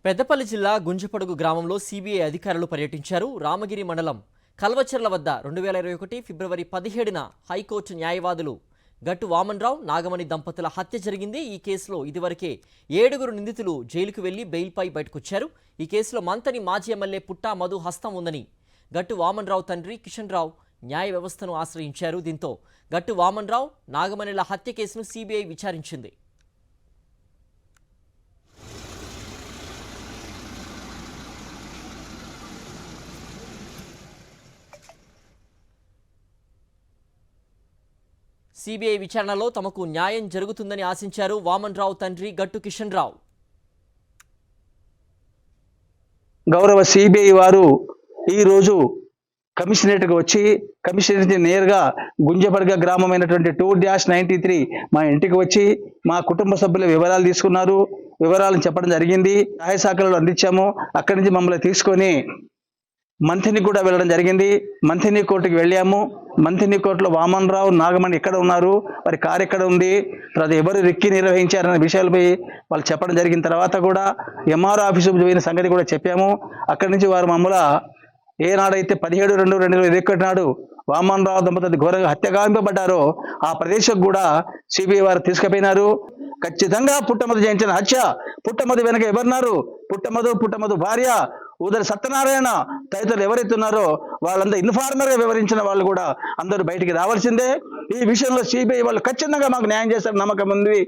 పెద్దపల్లి జిల్లా గుంజపడుగు గ్రామంలో సిబిఐ అధికారులు పర్యటించారు. రామగిరి మండలం కల్వచెర్ల వద్ద 2021 ఫిబ్రవరి 17న హైకోర్టు న్యాయవాదులు గట్టు వామన్రావు, నాగమణి దంపతుల హత్య జరిగింది. ఈ కేసులో ఇదివరకే 7 నిందితులు జైలుకు వెళ్లి బెయిల్పై బయటకొచ్చారు. ఈ కేసులో మంతని మాజీ ఎమ్మెల్యే పుట్టా మధు హస్తం ఉందని గట్టు వామన్రావు తండ్రి కిషన్ రావు న్యాయ వ్యవస్థను ఆశ్రయించారు. దీంతో గట్టు వామన్రావు, నాగమణిల హత్య కేసును సిబిఐ విచారించింది. సిబిఐ విచారణలో తమకు న్యాయం జరుగుతుందని ఆశించారు వామన్రావు తండ్రి గట్టు కిషన్ రావు. గౌరవ సిబిఐ వారు ఈరోజు కమిషనరేట్కి వచ్చి కమిషనరేట్ నేరుగా గుంజపడగ గ్రామమైనటువంటి 2-93 మా ఇంటికి వచ్చి మా కుటుంబ సభ్యుల వివరాలు తీసుకున్నారు. వివరాలను చెప్పడం జరిగింది. సహాయ శాఖలలో అందించాము. అక్కడి నుంచి మమ్మల్ని తీసుకొని మంథిని కూడా వెళ్ళడం జరిగింది. మంథిని కోర్టుకి వెళ్ళాము. మంథిని కోర్టులో వామన్రావు, నాగమణి ఎక్కడ ఉన్నారు, వారి కారు ఎక్కడ ఉంది, తర్వాత ఎవరు రెక్కి నిర్వహించారనే విషయాలపై వాళ్ళు చెప్పడం జరిగిన తర్వాత కూడా ఎంఆర్ఓ ఆఫీసు పోయిన సంగతి కూడా చెప్పాము. అక్కడి నుంచి వారు మమ్మల్ని ఏనాడైతే 17/2/2021 నాడు వామన్రావు దంపతులు ఘోరంగా హత్యగావింపబడ్డారో ఆ ప్రదేశం కూడా సిబిఐ వారు తీసుకుపోయినారు. ఖచ్చితంగా పుట్టమధు చేయించిన హత్య, పుట్టమధు వెనక ఎవరున్నారు, పుట్టమధు భార్య ఉదరి సత్యనారాయణ తదితరులు ఎవరైతే ఉన్నారో వాళ్ళందరూ ఇన్ఫార్మర్గా వివరించిన వాళ్ళు కూడా అందరూ బయటికి రావాల్సిందే. ఈ విషయంలో సిబిఐ వాళ్ళు ఖచ్చితంగా మాకు న్యాయం చేస్తారు నమ్మకం ఉంది.